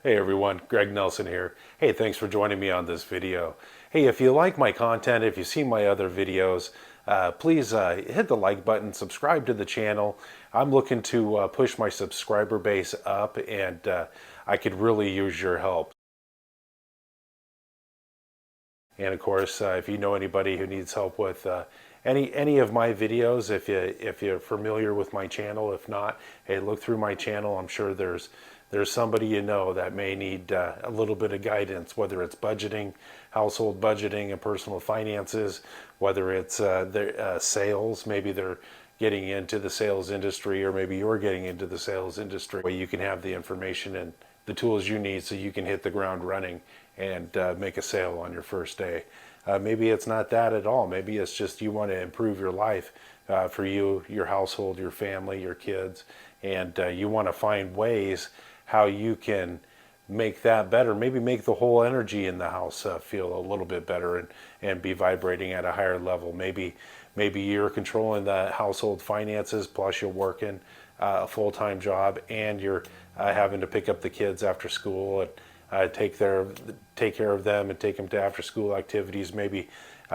Hey everyone, Greg Nelson here. Hey, thanks for joining me on this video. Hey, if you like my content, if you've seen my other videos, please hit the like button, subscribe to the channel. I'm looking to push my subscriber base up, and I could really use your help. And of course, if you know anybody who needs help with any of my videos, if you're familiar with my channel, if not, hey, look through my channel. I'm sure there's somebody you know that may need a little bit of guidance, whether it's budgeting, household budgeting, and personal finances, whether it's their sales. Maybe they're getting into the sales industry, or maybe you're getting into the sales industry, where you can have the information and the tools you need so you can hit the ground running and make a sale on your first day. Maybe it's not that at all. Maybe it's just you want to improve your life for you, your household, your family, your kids, and you want to find ways how you can make that better. Maybe make the whole energy in the house feel a little bit better and be vibrating at a higher level. Maybe you're controlling the household finances, plus you're working a full-time job, and you're having to pick up the kids after school and take care of them and take them to after school activities. Maybe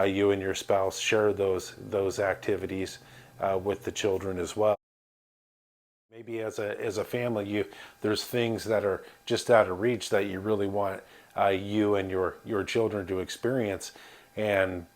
you and your spouse share those activities with the children as well. Maybe as a family, there's things that are just out of reach that you really want you and your children to experience, and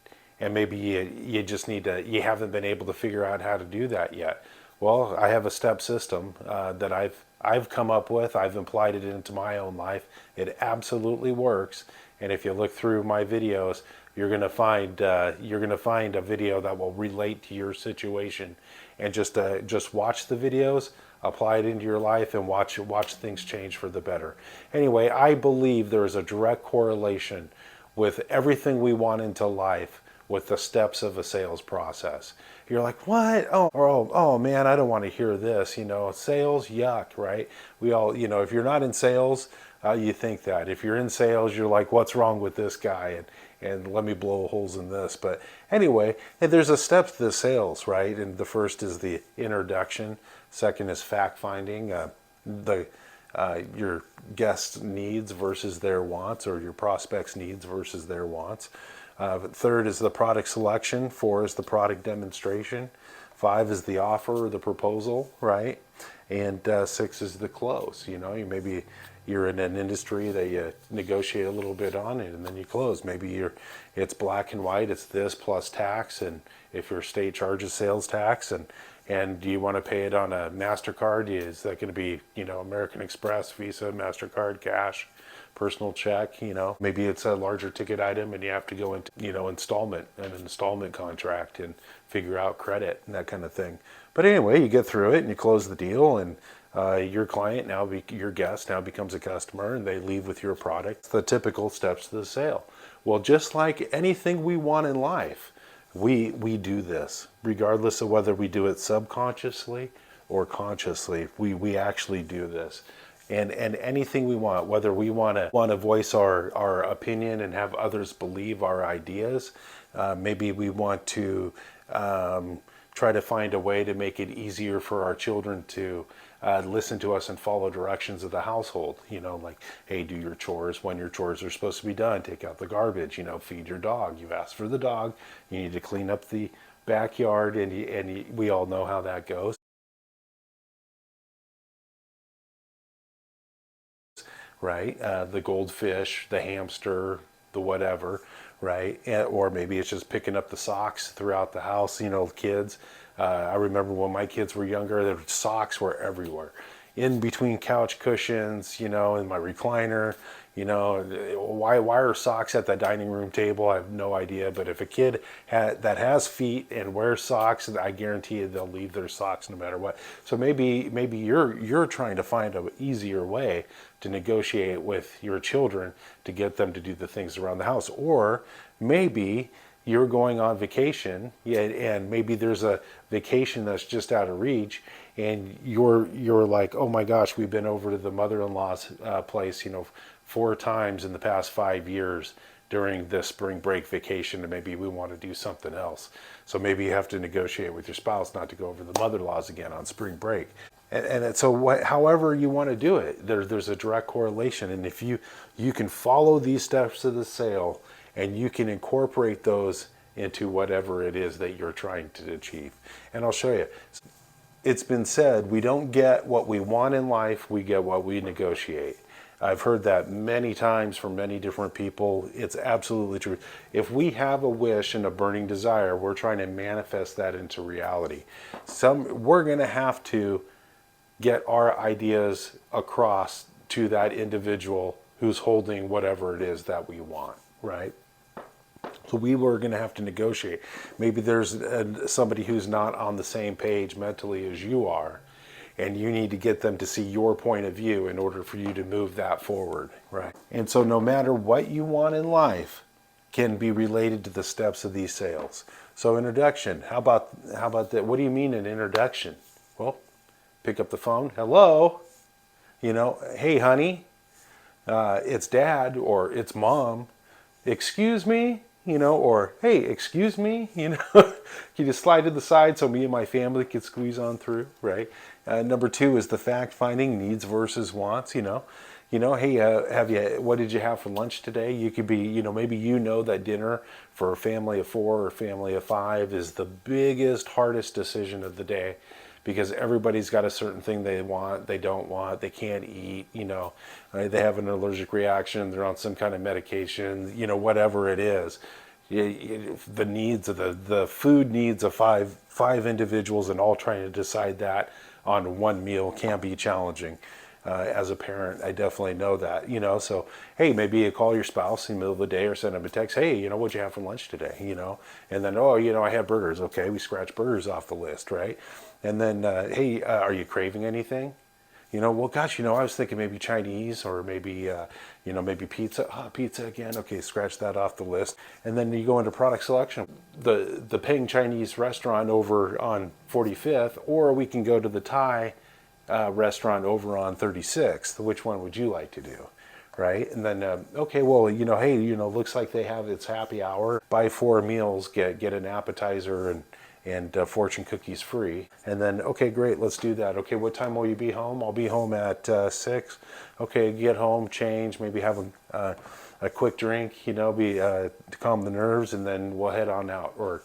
maybe you just need to, you haven't been able to figure out how to do that yet. Well, I have a step system that I've come up with. I've applied it into my own life. It absolutely works. And if you look through my videos, you're going to find a video that will relate to your situation. And just watch the videos, apply it into your life, and watch things change for the better. Anyway, I believe there is a direct correlation with everything we want into life with the steps of a sales process. You're like, what? Oh man, I don't want to hear this. Sales, yuck, right? We all, if you're not in sales, you think that. If you're in sales, you're like, what's wrong with this guy? And let me blow holes in this. But anyway, there's a step to the sales, right? And the first is the introduction. Second is fact finding. Your guest's needs versus their wants, or your prospect's needs versus their wants. Third is the product selection. 4 is the product demonstration. 5 is the offer or the proposal, right? And 6 is the close. Maybe you're in an industry that you negotiate a little bit on it, and then you close. Maybe it's black and white. It's this plus tax, and if your state charges sales tax, and do you want to pay it on a MasterCard? Is that going to be American Express, Visa, MasterCard, cash, personal check? Maybe it's a larger ticket item and you have to go into an installment contract and figure out credit and that kind of thing. But anyway, you get through it and you close the deal, and your client your guest now becomes a customer, and they leave with your product. The typical steps to the sale. Well, just like anything we want in life, we do this regardless of whether we do it subconsciously or consciously. We actually do this. And anything we want, whether we want to voice our opinion and have others believe our ideas, maybe we want to try to find a way to make it easier for our children to listen to us and follow directions of the household. Like, hey, do your chores when your chores are supposed to be done. Take out the garbage. Feed your dog. You've asked for the dog. You need to clean up the backyard, and we all know how that goes. Right? The goldfish, the hamster, the whatever, right? Or maybe it's just picking up the socks throughout the house. Kids. I remember when my kids were younger, the socks were everywhere, in between couch cushions, in my recliner. Why are socks at the dining room table? I have no idea. But if a kid that has feet and wears socks, I guarantee you they'll leave their socks no matter what. So maybe you're trying to find an easier way to negotiate with your children to get them to do the things around the house. Or maybe you're going on vacation, and maybe there's a vacation that's just out of reach, and you're like, oh my gosh, we've been over to the mother-in-law's place 4 times in the past 5 years during this spring break vacation, and maybe we want to do something else. So maybe you have to negotiate with your spouse not to go over to the mother-in-law's again on spring break. however you want to do it, there's a direct correlation. And if you can follow these steps of the sale and you can incorporate those into whatever it is that you're trying to achieve. And I'll show you. It's been said, we don't get what we want in life, we get what we negotiate. I've heard that many times from many different people. It's absolutely true. If we have a wish and a burning desire, we're trying to manifest that into reality. We're going to have to get our ideas across to that individual who's holding whatever it is that we want, right? So we were going to have to negotiate. Maybe there's somebody who's not on the same page mentally as you are, and you need to get them to see your point of view in order for you to move that forward, right? And so no matter what you want in life can be related to the steps of these sales. So introduction, how about that? What do you mean an introduction? Well, pick up the phone. Hello, hey honey, it's dad or it's mom. Excuse me, or hey, excuse me, Can you just slide to the side so me and my family can squeeze on through, right? Number 2 is the fact finding, needs versus wants, hey, what did you have for lunch today? You could be, maybe that dinner for a family of 4 or a family of 5 is the biggest, hardest decision of the day, because everybody's got a certain thing they want, they don't want, they can't eat, right? They have an allergic reaction, they're on some kind of medication, whatever it is. The needs of the food needs of five individuals and all trying to decide that on one meal can be challenging. As a parent, I definitely know that, so, hey, maybe you call your spouse in the middle of the day or send them a text, hey, what'd you have for lunch today, and then, I had burgers. Okay, we scratch burgers off the list, right? And then, hey, are you craving anything? Well, gosh, I was thinking maybe Chinese or maybe, maybe pizza. Pizza again. Okay, scratch that off the list. And then you go into product selection. The Peng Chinese restaurant over on 45th, or we can go to the Thai restaurant over on 36th. Which one would you like to do? Right? And then, okay, well, hey, looks like they have its happy hour. Buy 4 meals, get an appetizer and fortune cookies free. And then, okay, great, let's do that. Okay, what time will you be home? I'll be home at 6. Okay, get home, change, maybe have a quick drink, to calm the nerves, and then we'll head on out. Or,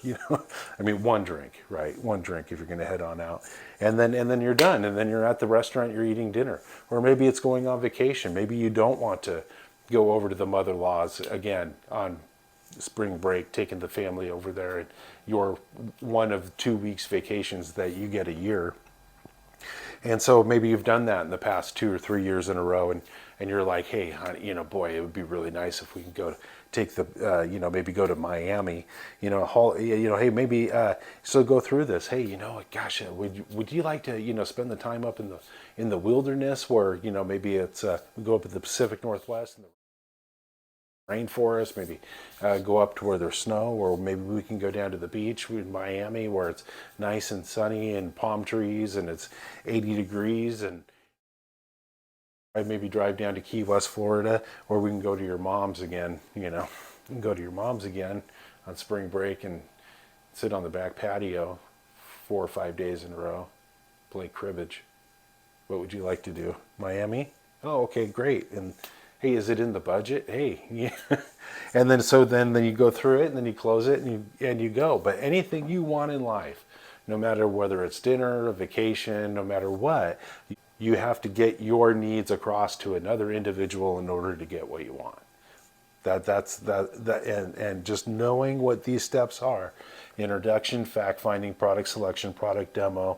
one drink, right? One drink if you're going to head on out. And then you're done. And then you're at the restaurant, you're eating dinner. Or maybe it's going on vacation. Maybe you don't want to go over to the mother-in-law's again on spring break, taking the family over there, and you're one of 2 weeks vacations that you get a year. And so maybe you've done that in the past 2 or 3 years in a row, and you're like, hey, honey, boy, it would be really nice if we can go take the, maybe go to Miami, hey, maybe, so go through this. Hey, gosh, would you like to, spend the time up in the wilderness where, maybe it's, we go up in the Pacific Northwest and the rainforest, maybe go up to where there's snow, or maybe we can go down to the beach in Miami where it's nice and sunny and palm trees and it's 80 degrees, and I'd maybe drive down to Key West, Florida, or we can go to your mom's again, you can go to your mom's again on spring break and sit on the back patio 4 or 5 days in a row, play cribbage. What would you like to do? Miami? Oh, okay, great. And hey, is it in the budget? Hey, yeah. And then you go through it, and then you close it, and you go. But anything you want in life, no matter whether it's dinner, a vacation, no matter what, you have to get your needs across to another individual in order to get what you want. And just knowing what these steps are: introduction, fact finding, product selection, product demo,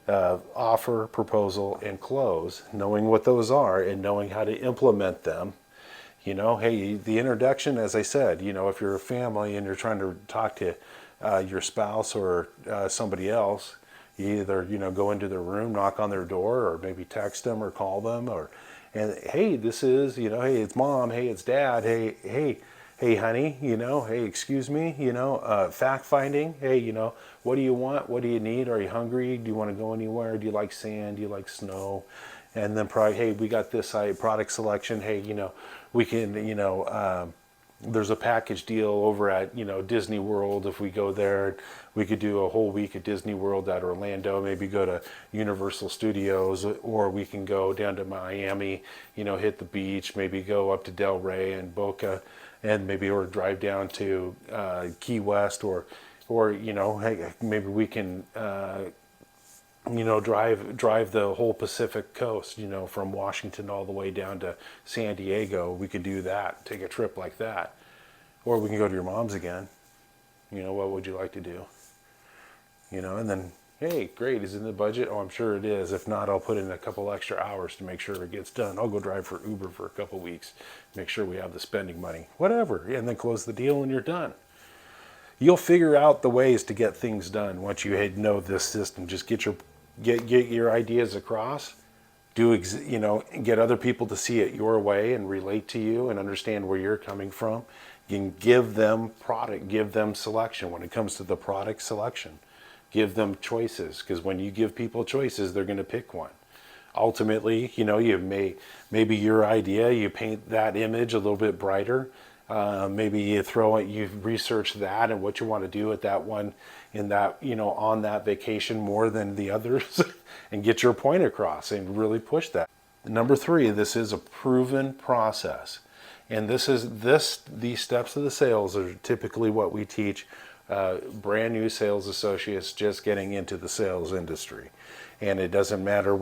offer, proposal, and close. Knowing what those are and knowing how to implement them. Hey, the introduction, as I said, if you're a family and you're trying to talk to your spouse or somebody else, you either go into their room, knock on their door, or maybe text them or call them, and hey, this is, hey, it's mom, hey, it's dad, hey, honey, hey, excuse me, fact finding, hey, what do you want? What do you need? Are you hungry? Do you want to go anywhere? Do you like sand? Do you like snow? And then probably, hey, we got this product selection. Hey, we can, there's a package deal over at, Disney World. If we go there, we could do a whole week at Disney World at Orlando, maybe go to Universal Studios, or we can go down to Miami, hit the beach, maybe go up to Del Rey and Boca, and maybe or drive down to Key West, or hey, maybe we can drive the whole Pacific coast, from Washington all the way down to San Diego. We could do that, take a trip like that. Or we can go to your mom's again. What would you like to do? And then, hey, great, is it in the budget? Oh, I'm sure it is. If not, I'll put in a couple extra hours to make sure it gets done. I'll go drive for Uber for a couple weeks, make sure we have the spending money, whatever, and then close the deal and you're done. You'll figure out the ways to get things done once you know this system. Just get your ideas across, get other people to see it your way and relate to you and understand where you're coming from. You can give them product, give them selection. When it comes to the product selection, give them choices, because when you give people choices, they're going to pick one. Ultimately, maybe your idea, you paint that image a little bit brighter. Maybe you research that and what you want to do at that one, in that, on that vacation more than the others, and get your point across and really push that. Number 3, this is a proven process. And these steps of the sales are typically what we teach brand new sales associates just getting into the sales industry. And it doesn't matter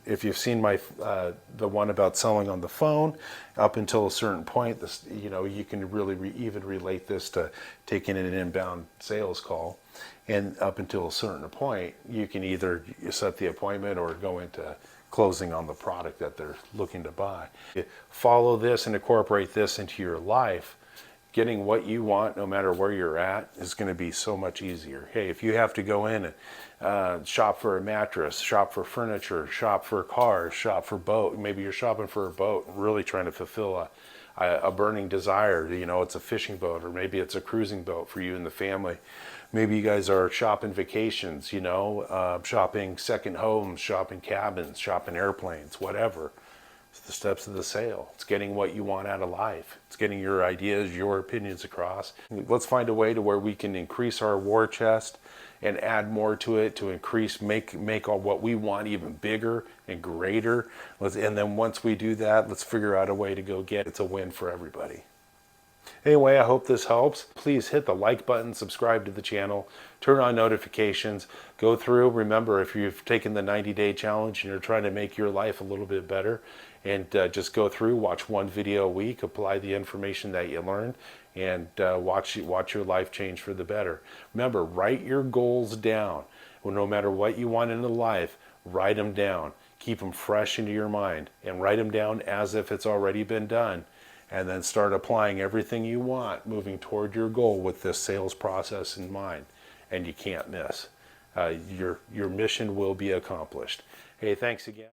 if you've seen the one about selling on the phone, up until a certain point, you can really even relate this to taking an inbound sales call. And up until a certain point, you can either set the appointment or go into closing on the product that they're looking to buy. Follow this and incorporate this into your life. Getting what you want, no matter where you're at, is going to be so much easier. Hey, if you have to go in and shop for a mattress, shop for furniture, shop for cars, shop for boat, maybe you're shopping for a boat, really trying to fulfill a burning desire. It's a fishing boat, or maybe it's a cruising boat for you and the family. Maybe you guys are shopping vacations, shopping second homes, shopping cabins, shopping airplanes, whatever. It's the steps of the sale. It's getting what you want out of life. It's getting your ideas, your opinions across. Let's find a way to where we can increase our war chest and add more to it to make all what we want even bigger and greater. And then once we do that, let's figure out a way to go get it. It's a win for everybody. Anyway, I hope this helps. Please hit the like button, subscribe to the channel, turn on notifications, go through. Remember, if you've taken the 90-day challenge and you're trying to make your life a little bit better, and just go through, watch one video a week, apply the information that you learned, and watch your life change for the better. Remember, write your goals down. Well, no matter what you want in life, write them down. Keep them fresh into your mind, and write them down as if it's already been done. And then start applying everything you want, moving toward your goal with this sales process in mind. And you can't miss. Your mission will be accomplished. Hey, thanks again.